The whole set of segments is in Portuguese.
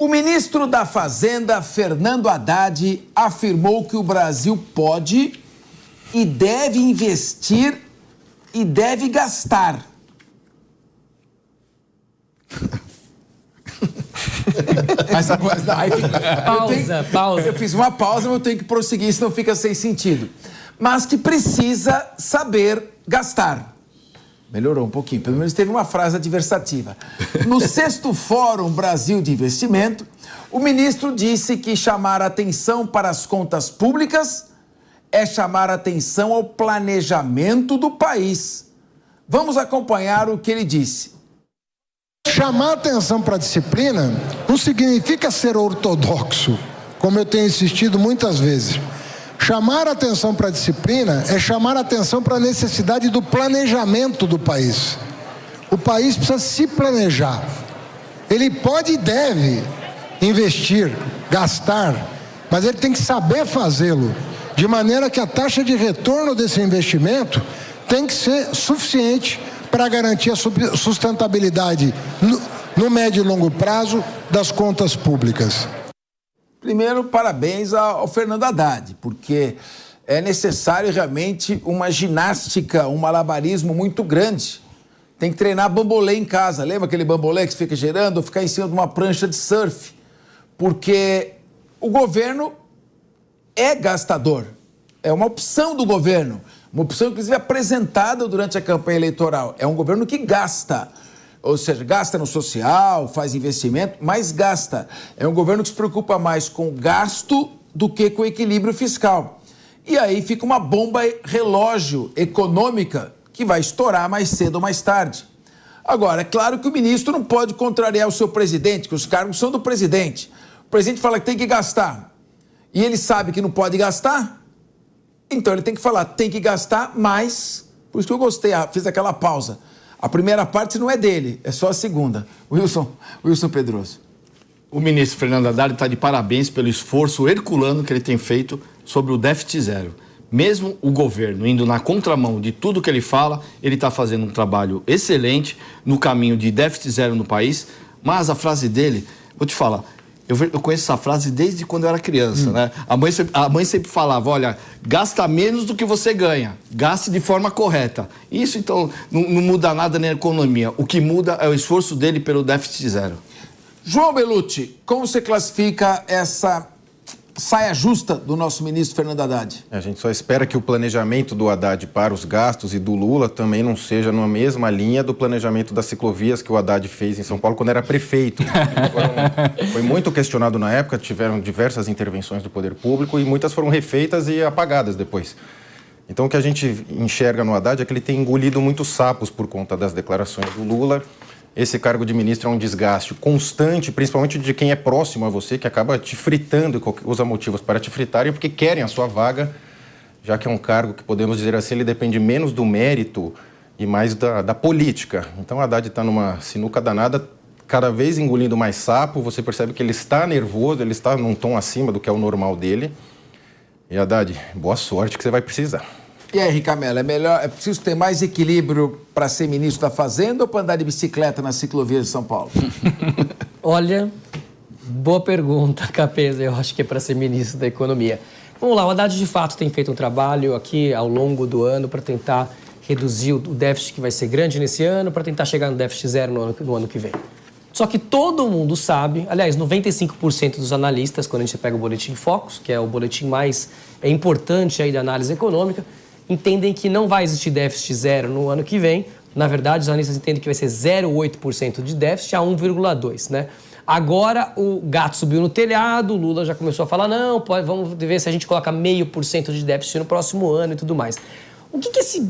O ministro da Fazenda, Fernando Haddad, afirmou que o Brasil pode e deve investir e deve gastar. Pausa. Eu fiz uma pausa, mas eu tenho que prosseguir, senão fica sem sentido. Mas que precisa saber gastar. Melhorou um pouquinho, pelo menos teve uma frase adversativa. No 6º Fórum Brasil de Investimento, o ministro disse que chamar atenção para as contas públicas é chamar atenção ao planejamento do país. Vamos acompanhar o que ele disse. Chamar atenção para a disciplina não significa ser ortodoxo, como eu tenho insistido muitas vezes. Chamar atenção para a disciplina é chamar atenção para a necessidade do planejamento do país. O país precisa se planejar. Ele pode e deve investir, gastar, mas ele tem que saber fazê-lo, de maneira que a taxa de retorno desse investimento tem que ser suficiente para garantir a sustentabilidade no médio e longo prazo das contas públicas. Primeiro, parabéns ao Fernando Haddad, porque é necessário realmente uma ginástica, um malabarismo muito grande. Tem que treinar bambolê em casa. Lembra aquele bambolê que você fica girando ou ficar em cima de uma prancha de surf? Porque o governo é gastador. É uma opção do governo. Uma opção, inclusive, apresentada durante a campanha eleitoral. É um governo que gasta. Ou seja, gasta no social, faz investimento, mas gasta. É um governo que se preocupa mais com o gasto do que com o equilíbrio fiscal. E aí fica uma bomba relógio econômica que vai estourar mais cedo ou mais tarde. Agora, é claro que o ministro não pode contrariar o seu presidente, que os cargos são do presidente. O presidente fala que tem que gastar e ele sabe que não pode gastar, então ele tem que falar, tem que gastar mais. Por isso que eu gostei, fiz aquela pausa. A primeira parte não é dele, é só a segunda. Wilson Pedroso. O ministro Fernando Haddad está de parabéns pelo esforço herculano que ele tem feito sobre o déficit zero. Mesmo o governo indo na contramão de tudo que ele fala, ele está fazendo um trabalho excelente no caminho de déficit zero no país. Mas a frase dele, vou te falar, eu conheço essa frase desde quando eu era criança, né? A mãe sempre falava, olha, gasta menos do que você ganha, gaste de forma correta. Isso, então, não muda nada na economia. O que muda é o esforço dele pelo déficit zero. João Belucci, como você classifica essa saia justa do nosso ministro Fernando Haddad? A gente só espera que o planejamento do Haddad para os gastos e do Lula também não seja na mesma linha do planejamento das ciclovias que o Haddad fez em São Paulo quando era prefeito. Foi muito questionado na época, tiveram diversas intervenções do poder público e muitas foram refeitas e apagadas depois. Então o que a gente enxerga no Haddad é que ele tem engolido muitos sapos por conta das declarações do Lula. Esse cargo de ministro é um desgaste constante, principalmente de quem é próximo a você, que acaba te fritando, usa motivos para te fritarem, porque querem a sua vaga, já que é um cargo que, podemos dizer assim, ele depende menos do mérito e mais da política. Então, Haddad está numa sinuca danada, cada vez engolindo mais sapo, você percebe que ele está nervoso, ele está num tom acima do que é o normal dele. E, Haddad, boa sorte que você vai precisar. E aí, Ricamela, é preciso ter mais equilíbrio para ser ministro da Fazenda ou para andar de bicicleta nas ciclovias de São Paulo? Olha, boa pergunta, Capeza. Eu acho que é para ser ministro da Economia. Vamos lá, o Haddad de fato tem feito um trabalho aqui ao longo do ano para tentar reduzir o déficit que vai ser grande nesse ano, para tentar chegar no déficit zero no ano que vem. Só que todo mundo sabe, aliás, 95% dos analistas, quando a gente pega o Boletim Focus, que é o boletim mais importante aí da análise econômica, entendem que não vai existir déficit zero no ano que vem. Na verdade, os analistas entendem que vai ser 0,8% de déficit a 1,2%, né? Agora, o gato subiu no telhado, o Lula já começou a falar, não, vamos ver se a gente coloca 0,5% de déficit no próximo ano e tudo mais. O que esse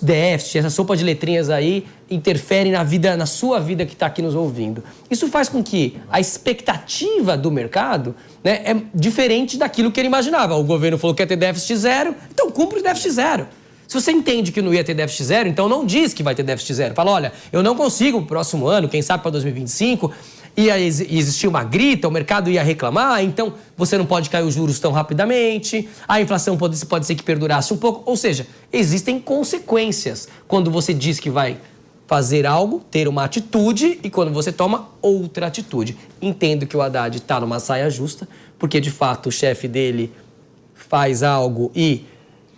déficit, essa sopa de letrinhas aí, interfere na sua vida que está aqui nos ouvindo? Isso faz com que a expectativa do mercado, né, é diferente daquilo que ele imaginava. O governo falou que ia ter déficit zero, então cumpre o déficit zero. Se você entende que não ia ter déficit zero, então não diz que vai ter déficit zero. Fala, olha, eu não consigo pro próximo ano, quem sabe para 2025, ia existir uma grita, o mercado ia reclamar, então você não pode cair os juros tão rapidamente, a inflação pode ser que perdurasse um pouco. Ou seja, existem consequências quando você diz que vai fazer algo, ter uma atitude e quando você toma outra atitude. Entendo que o Haddad está numa saia justa, porque de fato o chefe dele faz algo e...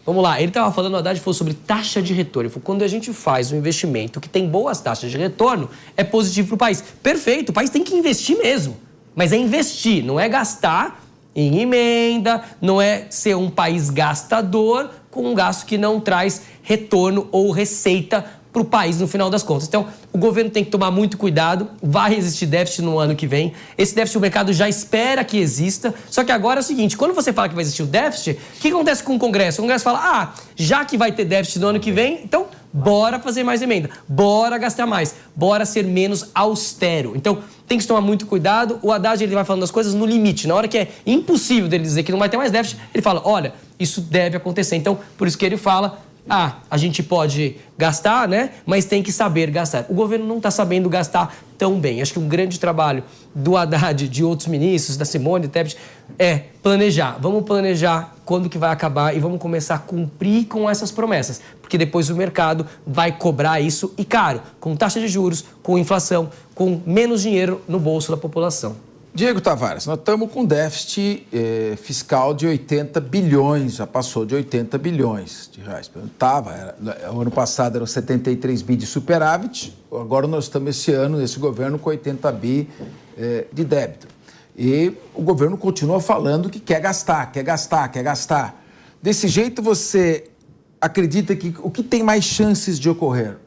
Vamos lá, ele estava falando, o Haddad falou sobre taxa de retorno. Ele falou, quando a gente faz um investimento que tem boas taxas de retorno, é positivo para o país. Perfeito, o país tem que investir mesmo. Mas é investir, não é gastar em emenda, não é ser um país gastador com um gasto que não traz retorno ou receita para o país no final das contas. Então, o governo tem que tomar muito cuidado, vai existir déficit no ano que vem. Esse déficit o mercado já espera que exista, só que agora é o seguinte, quando você fala que vai existir o déficit, o que acontece com o Congresso? O Congresso fala, já que vai ter déficit no ano que vem, então bora fazer mais emenda, bora gastar mais, bora ser menos austero. Então, tem que tomar muito cuidado. O Haddad ele vai falando as coisas no limite. Na hora que é impossível dele dizer que não vai ter mais déficit, ele fala, olha, isso deve acontecer. Então, por isso que ele fala, a gente pode gastar, né? Mas tem que saber gastar. O governo não está sabendo gastar tão bem. Acho que um grande trabalho do Haddad, de outros ministros, da Simone Tebet, é planejar. Vamos planejar quando que vai acabar e vamos começar a cumprir com essas promessas. Porque depois o mercado vai cobrar isso e caro, com taxa de juros, com inflação, com menos dinheiro no bolso da população. Diego Tavares, nós estamos com déficit fiscal de 80 bilhões, já passou de 80 bilhões de reais. O ano passado eram 73 bi de superávit, agora nós estamos esse ano, nesse governo, com 80 bi de débito. E o governo continua falando que quer gastar, quer gastar, quer gastar. Desse jeito, você acredita que o que tem mais chances de ocorrer?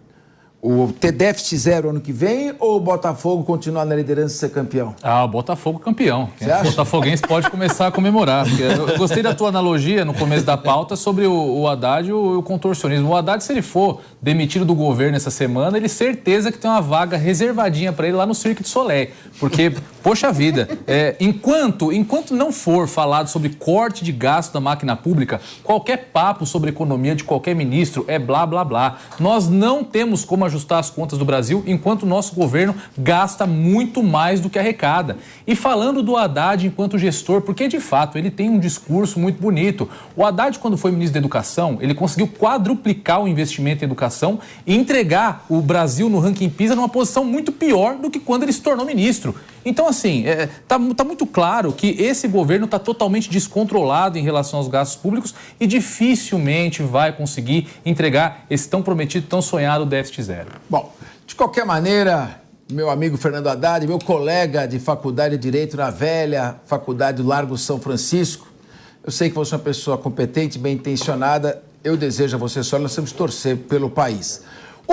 O ter déficit zero ano que vem ou o Botafogo continuar na liderança e ser campeão? O Botafogo campeão. O botafoguense pode começar a comemorar. Eu gostei da tua analogia no começo da pauta sobre o Haddad e o contorcionismo. O Haddad, se ele for demitido do governo essa semana, ele certeza que tem uma vaga reservadinha para ele lá no Cirque du Soleil. Porque, poxa vida, enquanto não for falado sobre corte de gasto da máquina pública, qualquer papo sobre economia de qualquer ministro é blá, blá, blá. Nós não temos como ajustar as contas do Brasil enquanto o nosso governo gasta muito mais do que arrecada. E falando do Haddad enquanto gestor, porque de fato ele tem um discurso muito bonito. O Haddad, quando foi ministro da Educação, ele conseguiu quadruplicar o investimento em educação e entregar o Brasil no ranking PISA numa posição muito pior do que quando ele se tornou ministro. Então, assim, tá muito claro que esse governo está totalmente descontrolado em relação aos gastos públicos e dificilmente vai conseguir entregar esse tão prometido, tão sonhado déficit zero. Bom, de qualquer maneira, meu amigo Fernando Haddad, meu colega de faculdade de Direito na velha Faculdade do Largo São Francisco, eu sei que você é uma pessoa competente, bem intencionada, eu desejo a você só, nós temos que torcer pelo país.